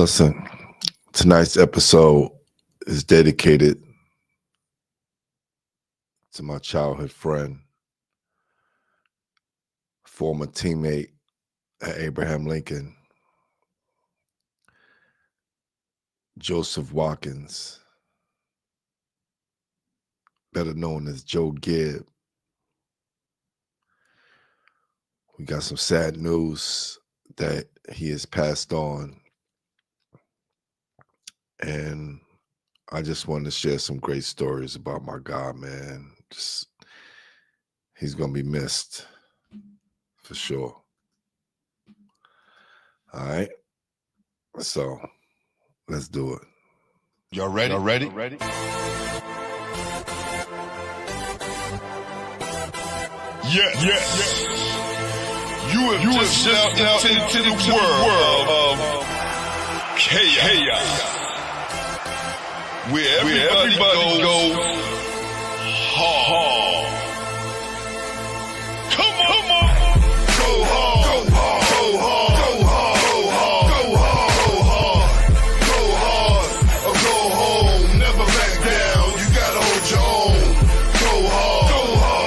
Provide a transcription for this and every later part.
Listen, tonight's episode is dedicated to my childhood friend, former teammate at Abraham Lincoln, Joseph Watkins, better known as Joe Gibb. We got some sad news that he has passed on. And I just wanted to share some great stories about my guy, man. He's going to be missed for sure. All right. So let's do it. Y'all ready? Yes. You have just stepped out into the world of chaos. Where everybody goes hard. Come on. Go hard. Go hard. Go hard. Go hard. Go hard. Or go home. Never back down. You gotta hold your own. Go hard. Go hard.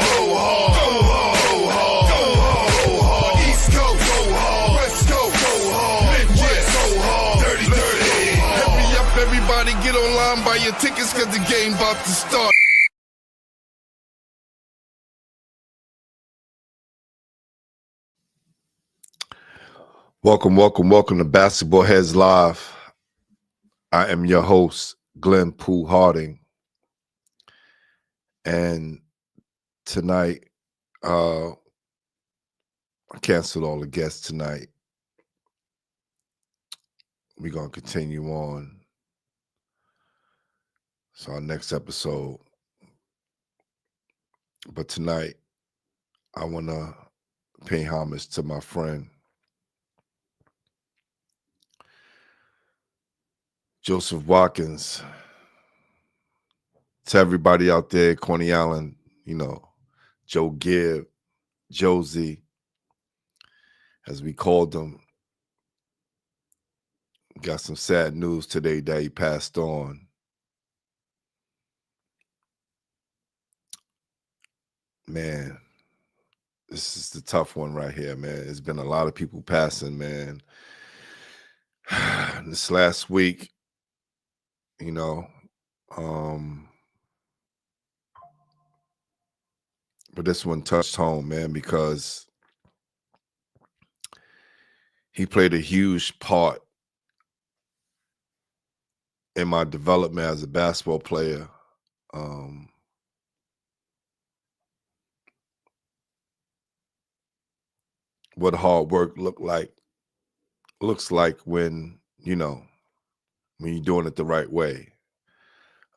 Go hard. Go hard. East Coast. Go hard. West Coast. Go hard. Midwest. Go hard. Dirty. Hurry up, everybody. Get online, buy your tickets, cause the game about to start. Welcome to Basketball Heads Live. I am your host, Glenn Pooh Harding. And tonight, I canceled all the guests tonight. We're going to continue on. So our next episode. But tonight, I want to pay homage to my friend, Joseph Watkins. To everybody out there, Coney Island, Joe Gibb, Josie, as we called him. Got some sad news today that he passed on. Man, this is the tough one right here, man. It's been a lot of people passing, man. This last week, but this one touched home, man, because he played a huge part in my development as a basketball player. What hard work looks like when you're doing it the right way,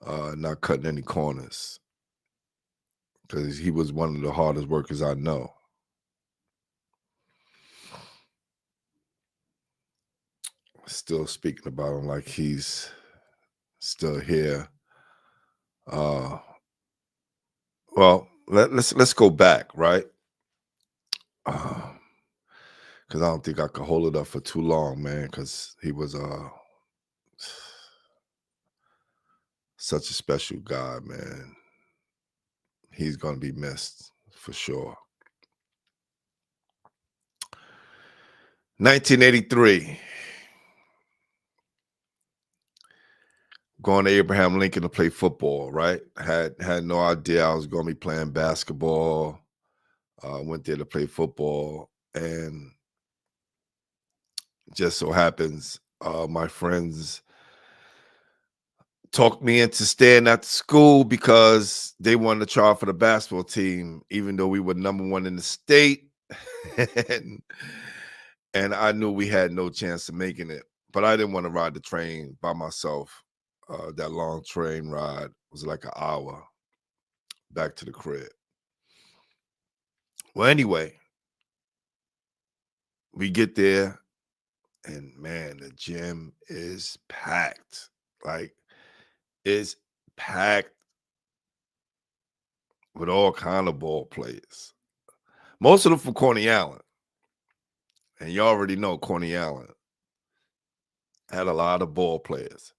not cutting any corners. Because he was one of the hardest workers I know. Still speaking about him like he's still here. Well, let's go back, right? Because I don't think I could hold it up for too long, man, because he was such a special guy, man. He's going to be missed for sure. 1983. Going to Abraham Lincoln to play football, right? Had no idea I was going to be playing basketball. Went there to play football. And just so happens, my friends talked me into staying at the school because they wanted to try for the basketball team, even though we were number one in the state. and I knew we had no chance of making it. But I didn't want to ride the train by myself. That long train ride was like an hour back to the crib. Well, anyway, we get there, and man, the gym is packed. Like, it's packed with all kind of ball players. Most of them from Coney Island. And you already know Coney Island. had a lot of ball players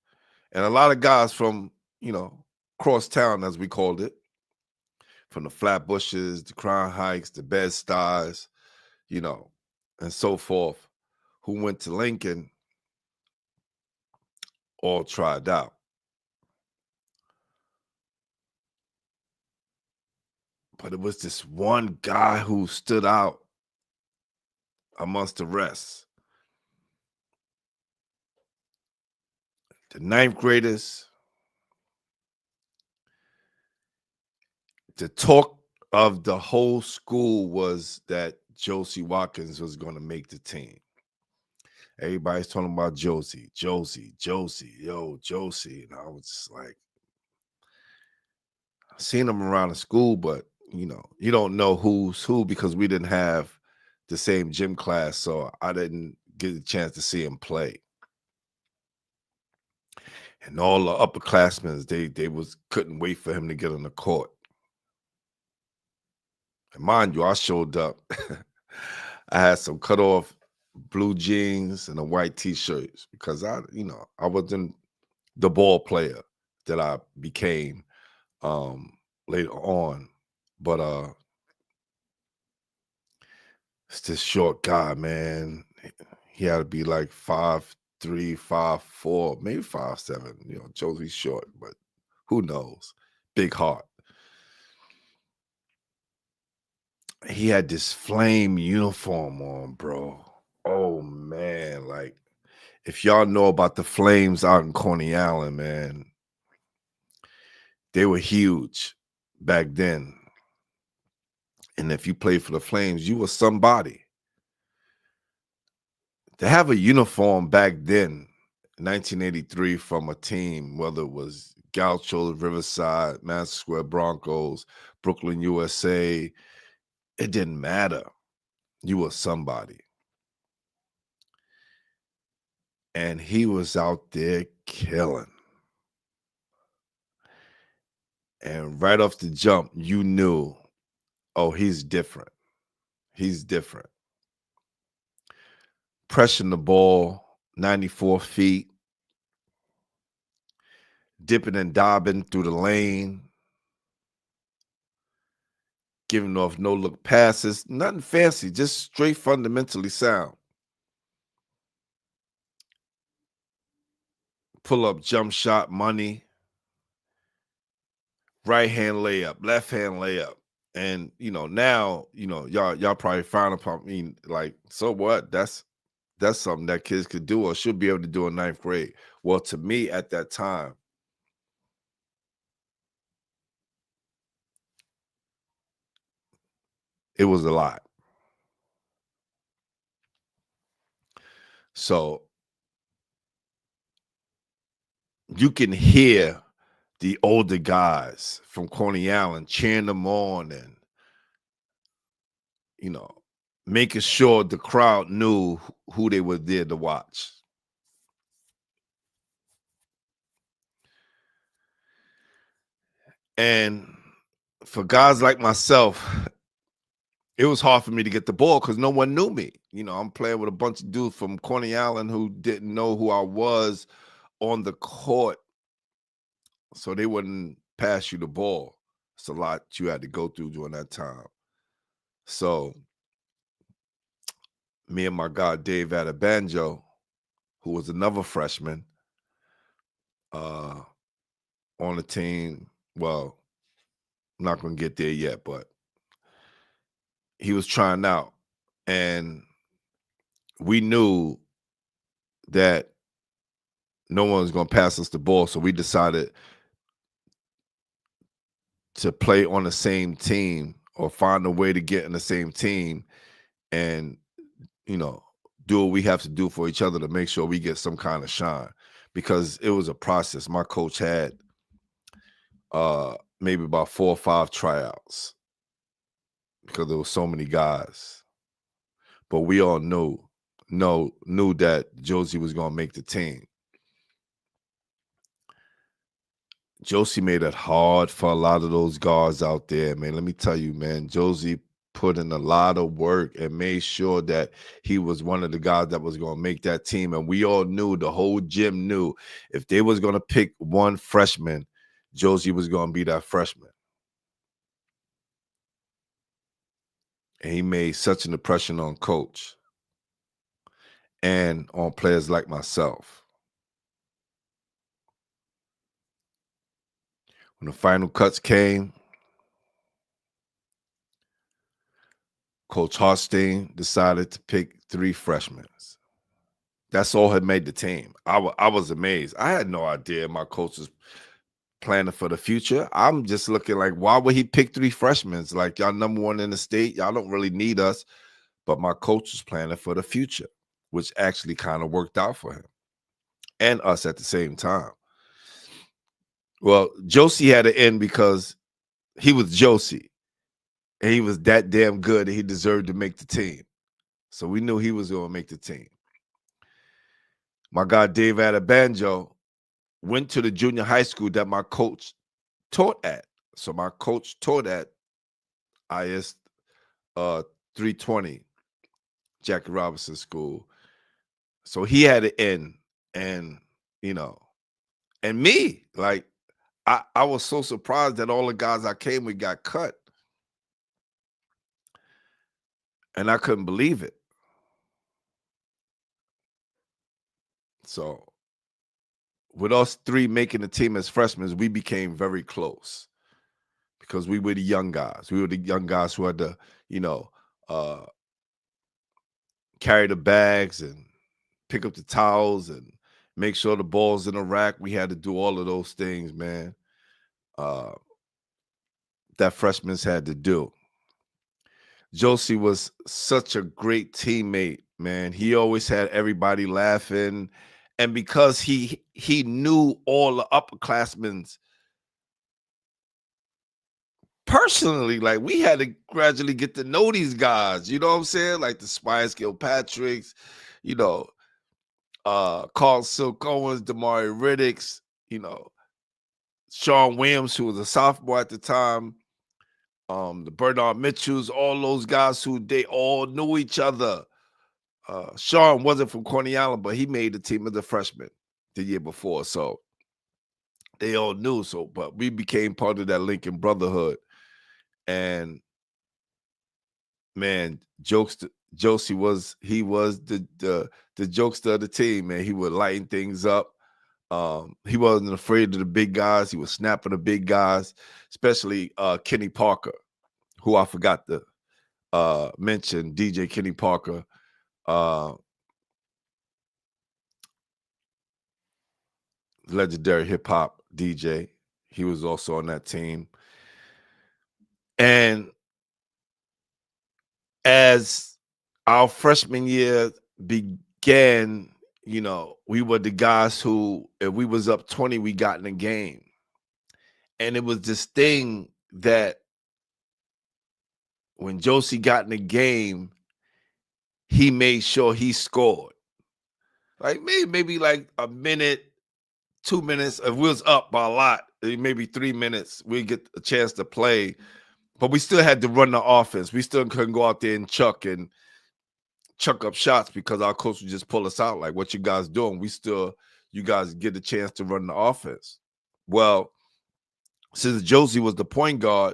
and a lot of guys from, cross town, as we called it, from the Flatbushes, the Crown Heights, the Bed-Stuys, you know, and so forth, who went to Lincoln, all tried out. But it was this one guy who stood out amongst the rest. The ninth graders, the talk of the whole school was that Josie Watkins was going to make the team. Everybody's talking about Josie, yo, Josie. And I was just like, I seen him around the school, but you don't know who's who because we didn't have the same gym class, so I didn't get a chance to see him play. And all the upperclassmen, they couldn't wait for him to get on the court. And mind you, I showed up. I had some cut off blue jeans and a white t-shirt because I wasn't the ball player that I became later on. But it's this short guy, man. He had to be like 5'3", 5'4", maybe 5'7". Josie's short, but who knows? Big heart. He had this flame uniform on, bro. Oh man, like if y'all know about the Flames out in Coney Island, man, they were huge back then. And if you played for the Flames, you were somebody. To have a uniform back then, 1983, from a team, whether it was Gaucho, Riverside, Madison Square Broncos, Brooklyn, USA, it didn't matter. You were somebody. And he was out there killing. And right off the jump, you knew, oh, he's different. He's different. Pressing the ball 94 feet, dipping and diving through the lane, giving off no-look passes, nothing fancy, just straight fundamentally sound. Pull-up jump shot money, right-hand layup, left-hand layup. And, now, y'all probably frown upon me like, so what? That's something that kids could do or should be able to do in ninth grade. Well, to me at that time, it was a lot. So you can hear the older guys from Coney Island cheering them on and, making sure the crowd knew who they were there to watch. And for guys like myself, it was hard for me to get the ball because no one knew me. I'm playing with a bunch of dudes from Coney Island who didn't know who I was on the court, so they wouldn't pass you the ball. It's a lot you had to go through during that time. So me and my guy Dave Adebanjo, who was another freshman on the team. Well, I'm not going to get there yet, but he was trying out. And we knew that no one was going to pass us the ball, so we decided to play on the same team or find a way to get in the same team and, do what we have to do for each other to make sure we get some kind of shine, because it was a process. My coach had maybe about 4 or 5 tryouts because there were so many guys. But we all knew that Josie was going to make the team. Josie made it hard for a lot of those guards out there, man. Let me tell you, man, Josie put in a lot of work and made sure that he was one of the guys that was going to make that team. And we all knew, the whole gym knew, if they was going to pick one freshman, Josie was going to be that freshman. And he made such an impression on coach and on players like myself. When the final cuts came, Coach Hartstein decided to pick 3 freshmen. That's all had made the team. I was amazed. I had no idea my coach was planning for the future. I'm just looking like, why would he pick 3 freshmen? Like, y'all number 1 in the state. Y'all don't really need us. But my coach was planning for the future, which actually kind of worked out for him and us at the same time. Well, Josie had to end because he was Josie. And he was that damn good that he deserved to make the team. So we knew he was going to make the team. My guy Dave Adebanjo went to the junior high school that my coach taught at. So my coach taught at IS 320, Jackie Robinson School. So he had to end. And, you know, and me, like, I was so surprised that all the guys I came with got cut. And I couldn't believe it. So with us 3 making the team as freshmen, we became very close because we were the young guys. We were the young guys who had to, you know, carry the bags and pick up the towels and make sure the ball's in the rack. We had to do all of those things, man, that freshmen had to do. Josie was such a great teammate, man. He always had everybody laughing. And because he knew all the upperclassmen personally, like, we had to gradually get to know these guys. You know what I'm saying? Like the Spice Gilpatricks, you know, Carl Silk Owens, Damari Riddicks, you know, Sean Williams, who was a sophomore at the time, the Bernard Mitchells, all those guys who they all knew each other. Sean wasn't from Coney Island, but he made the team as a freshman the year before. So they all knew. So, but we became part of that Lincoln Brotherhood. And man, Josie was the jokester of the team, man. He would lighten things up. He wasn't afraid of the big guys. He was snapping the big guys, especially Kenny Parker, who I forgot to mention, DJ Kenny Parker. Legendary hip hop DJ. He was also on that team. And as our freshman year began, you know, we were the guys who, if we was up 20, we got in the game. And it was this thing that when Josie got in the game, he made sure he scored. Like maybe like a minute, 2 minutes. If we was up by a lot, maybe 3 minutes, we get a chance to play. But we still had to run the offense. We still couldn't go out there and chuck up shots because our coach would just pull us out. Like, what you guys doing? You guys get a chance to run the offense. Well, since Josie was the point guard,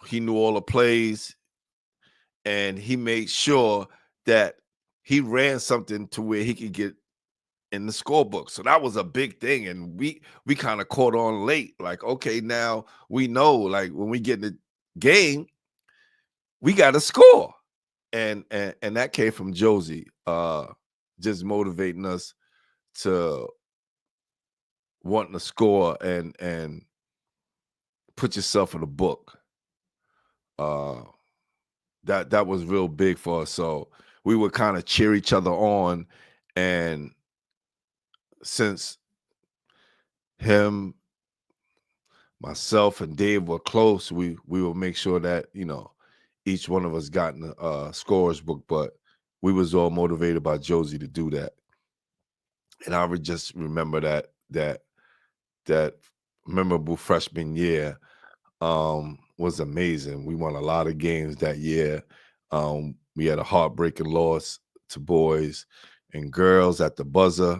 he knew all the plays, and he made sure that he ran something to where he could get in the scorebook. So that was a big thing. And we kind of caught on late. Like, okay, now we know, like, when we get in the game, we got to score. And that came from Josie, just motivating us to wanting to score and put yourself in the book. That was real big for us. So we would kind of cheer each other on. And since him, myself, and Dave were close, we will make sure that, you know, each one of us got in the scorer's book, but we was all motivated by Josie to do that. And I would just remember that memorable freshman year. was amazing. We won a lot of games that year. We had a heartbreaking loss to boys and girls at the buzzer,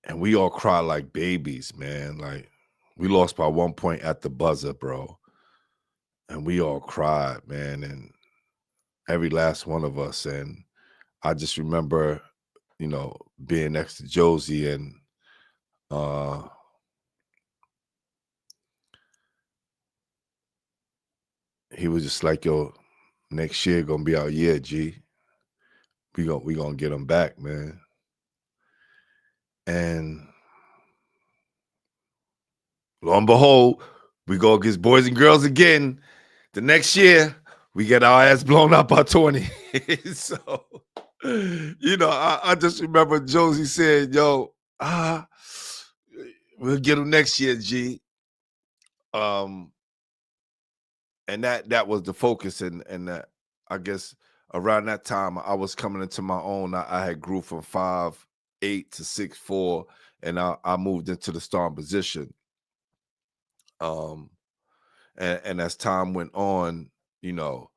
and we all cried like babies, man. Like we lost by 1 point at the buzzer, bro, and we all cried, man, and every last one of us. And I just remember, being next to Josie, and uh he was just like, "Yo, next year gonna be our year, G. We gonna get them back, man." And lo and behold, we go against boys and girls again. The next year, we get our ass blown up by 20. So, I just remember Josie said, "Yo, we'll get them next year, G." Um, and that was the focus, and that, I guess, around that time I was coming into my own. I had grew from 5'8" to 6'4", and I moved into the starting position. Um, and as time went on, you know,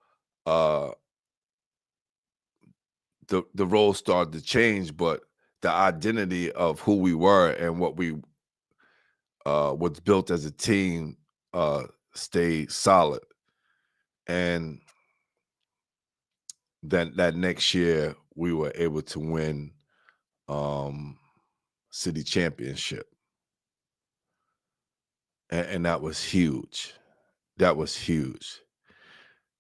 uh, the role started to change, but the identity of who we were and what we was built as a team stayed solid. And then that next year, we were able to win um, city championship, and that was huge. That was huge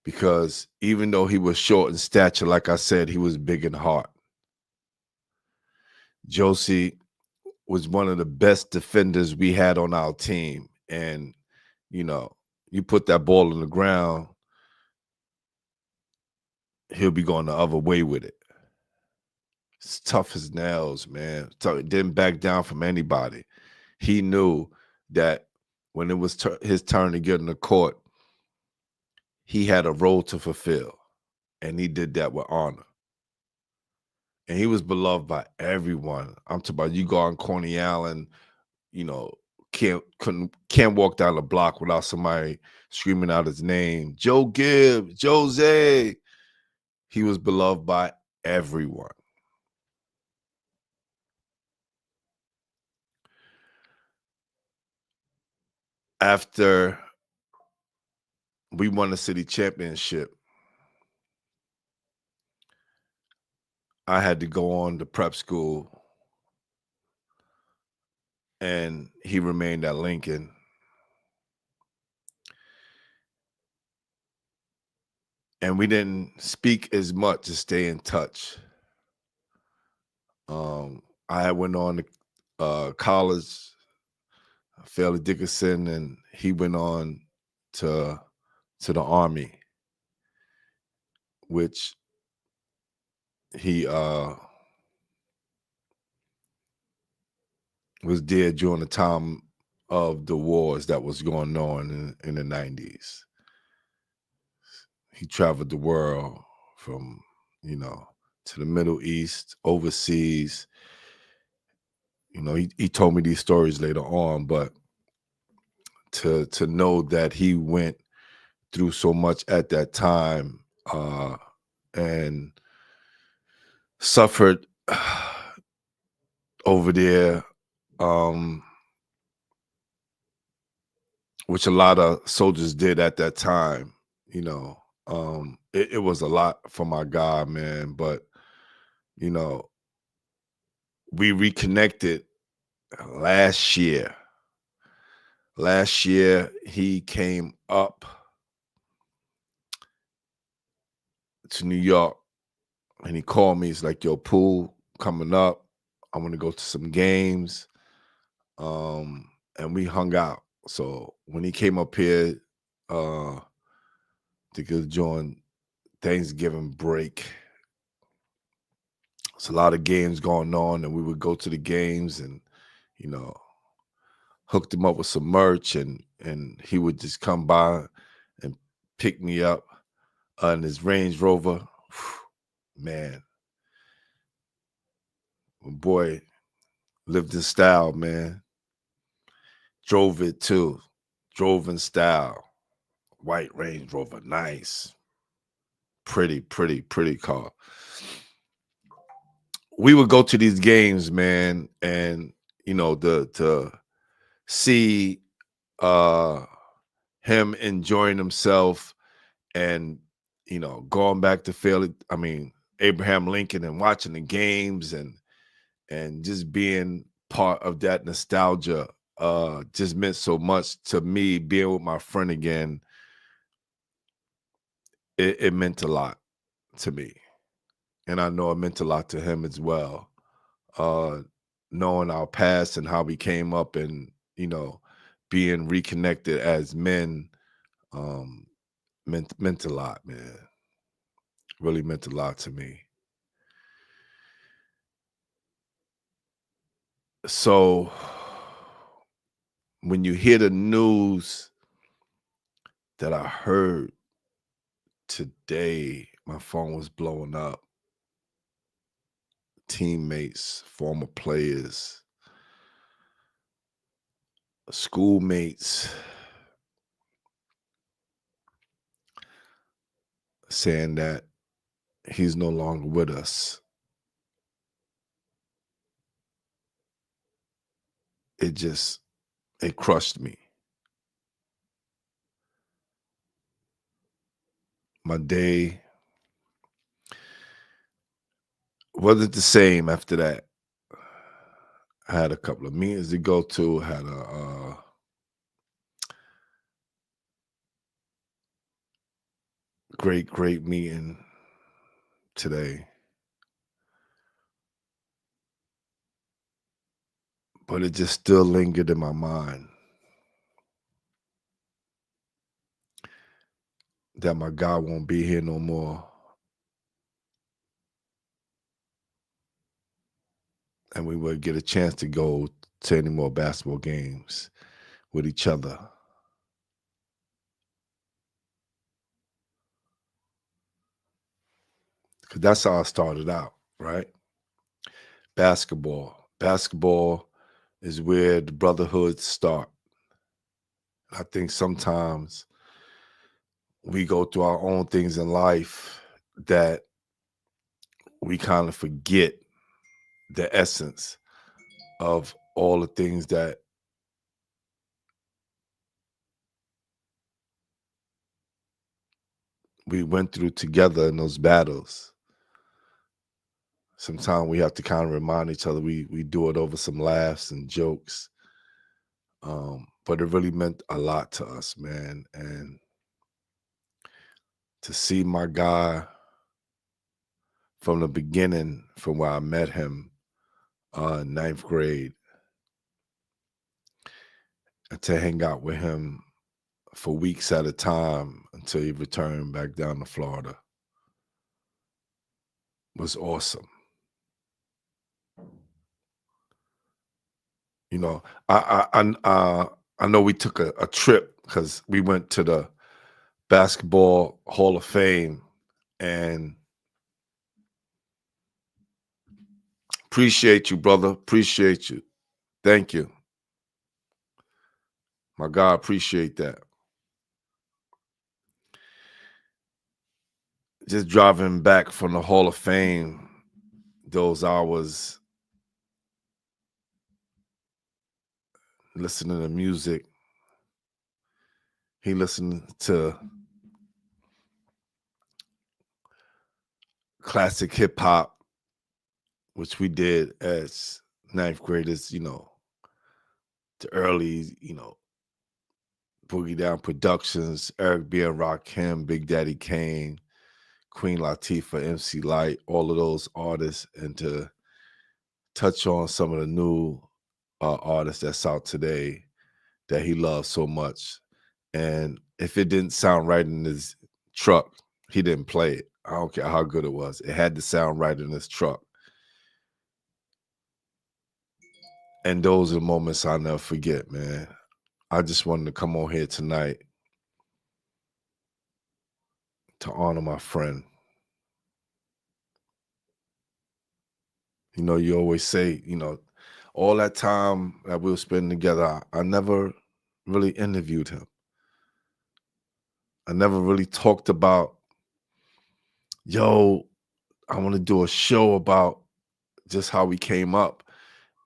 because even though he was short in stature, like I said, he was big in heart. Josie was one of the best defenders we had on our team, and you know, you put that ball on the ground, he'll be going the other way with it. It's tough as nails, man. Didn't back down from anybody. He knew that when it was his turn to get in the court, he had a role to fulfill, and he did that with honor. And he was beloved by everyone. I'm talking about, you go on Coney Island, you know, can't walk down the block without somebody screaming out his name, Joe Gibbs, Jose. He was beloved by everyone. After we won the city championship, I had to go on to prep school, and he remained at Lincoln. And we didn't speak as much to stay in touch. I went on to college, Fairleigh Dickinson, and he went on to the Army, which he was there during the time of the wars that was going on in the 90s. He traveled the world from, to the Middle East, overseas. He told me these stories later on, but to know that he went through so much at that time and suffered over there, which a lot of soldiers did at that time. It was a lot for my guy, man. But you know, we reconnected last year. Last year, he came up to New York and he called me. He's like, "Yo, Pool, coming up. I want to go to some games." And we hung out. So when he came up here to go join Thanksgiving break, it's a lot of games going on, and we would go to the games and, you know, hooked him up with some merch, and he would just come by and pick me up in his Range Rover. Man, boy lived in style, man. Drove it too. drove in style. White Range Rover, nice. Pretty, pretty, pretty car. We would go to these games, man, and to see uh him enjoying himself and going back to Philly, I mean Abraham Lincoln, and watching the games and just being part of that nostalgia just meant so much to me. Being with my friend again, it meant a lot to me, and I know it meant a lot to him as well. uh Knowing our past and how we came up, and being reconnected as men, um meant a lot, man. Really meant a lot to me. So when you hear the news that I heard today, my phone was blowing up. Teammates, former players, schoolmates saying that he's no longer with us. It just, it crushed me. My day wasn't the same after that. I had a couple of meetings to go to, had a great meeting today, but it just still lingered in my mind that my guy won't be here no more, and we would get a chance to go to any more basketball games with each other. Because that's how I started out, right? Basketball. Basketball is where the brotherhoods start. I think sometimes we go through our own things in life that we kind of forget the essence of all the things that we went through together in those battles. Sometimes we have to kind of remind each other we do it over some laughs and jokes. But it really meant a lot to us, man. And to see my guy from the beginning, from where I met him in ninth grade, and to hang out with him for weeks at a time until he returned back down to Florida was awesome. You know, I know we took a trip because we went to the Basketball Hall of Fame, and appreciate you, brother. Appreciate you. Thank you. My God, appreciate that. Just driving back from the Hall of Fame, those hours listening to music. He listened to classic hip hop, which we did as ninth graders, the early, Boogie Down Productions, Eric B. and Rakim, Big Daddy Kane, Queen Latifah, MC Light, all of those artists, and to touch on some of the new artists that's out today that he loves so much. And if it didn't sound right in his truck, he didn't play it. I don't care how good it was. It had to sound right in his truck. And those are the moments I'll never forget, man. I just wanted to come on here tonight to honor my friend. You always say, all that time that we were spending together, I never really interviewed him. I never really talked about, yo, I want to do a show about just how we came up.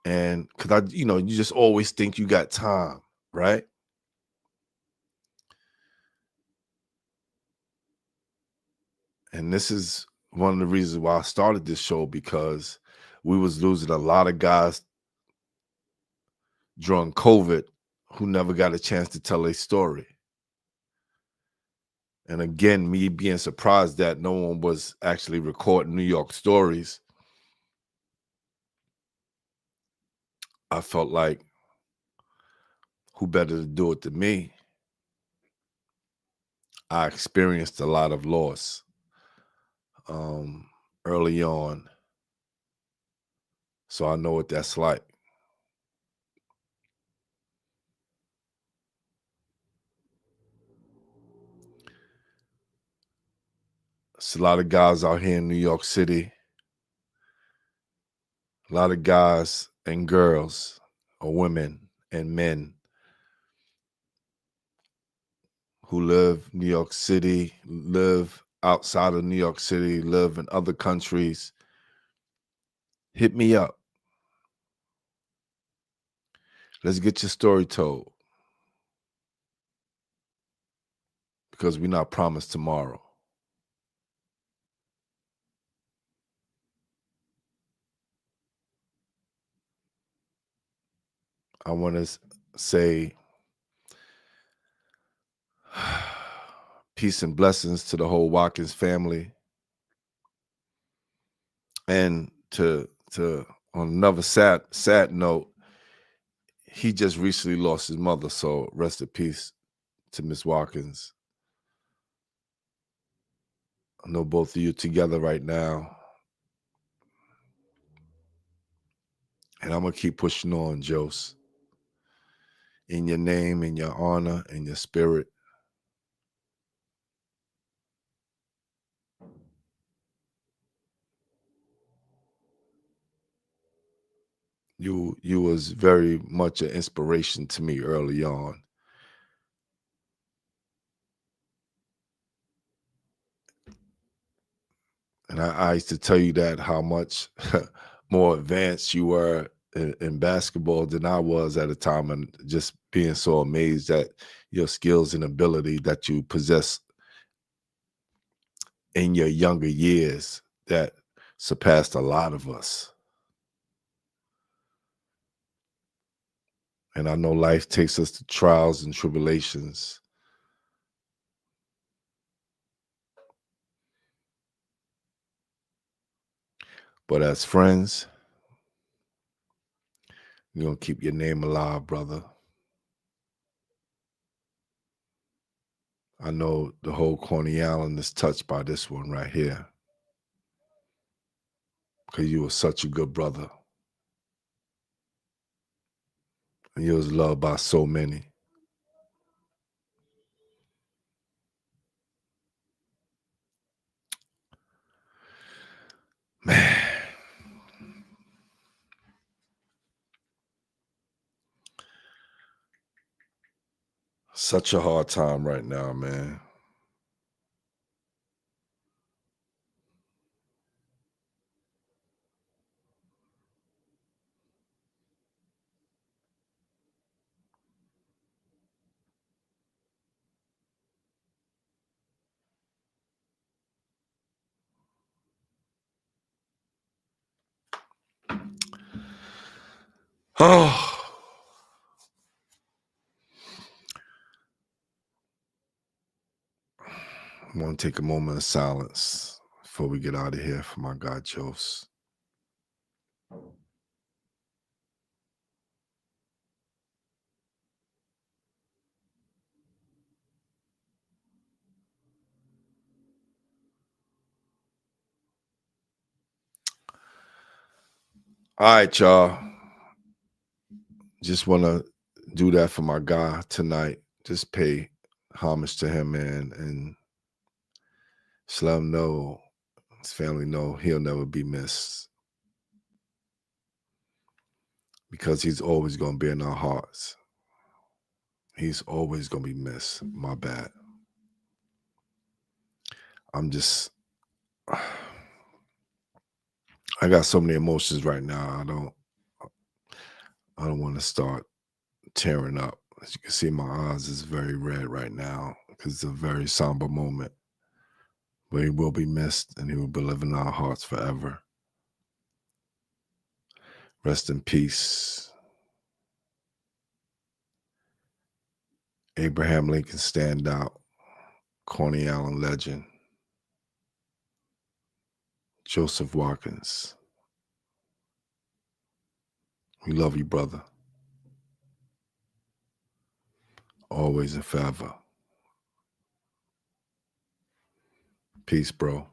And because you just always think you got time, right? And this is one of the reasons why I started this show, because we was losing a lot of guys during COVID who never got a chance to tell their story. And again, me being surprised that no one was actually recording New York stories, I felt like, who better to do it than me? I experienced a lot of loss early on, so I know what that's like. It's a lot of guys out here in New York City, a lot of guys and girls, or women and men, who live New York City, live outside of New York City, live in other countries. Hit me up. Let's get your story told, because we're not promised tomorrow. I want to say peace and blessings to the whole Watkins family. And to on another sad note, he just recently lost his mother, so rest in peace to Miss Watkins. I know both of you together right now, and I'm gonna keep pushing on, Jose. In your name, in your honor, in your spirit. You was very much an inspiration to me early on. And I used to tell you that, how much more advanced you were in basketball than I was at the time, and just being so amazed at your skills and ability that you possess in your younger years that surpassed a lot of us. And I know life takes us to trials and tribulations. But as friends, we're going to keep your name alive, brother. I know the whole Coney Island is touched by this one right here, because you were such a good brother. And you was loved by so many. Man. Such a hard time right now, man. Oh, I want to take a moment of silence before we get out of here for my God, Jose. All right, y'all. Just want to do that for my guy tonight. Just pay homage to him, man, and just let him know, his family know, he'll never be missed, because he's always going to be in our hearts. He's always gonna be missed. My bad. I'm just I got so many emotions right now. I don't want to start tearing up. As you can see, my eyes is very red right now because it's a very somber moment. But he will be missed and he will be living in our hearts forever. Rest in peace. Abraham Lincoln Standout, Coney Island legend, Joseph Watkins. We love you, brother. Always and forever. Peace, bro.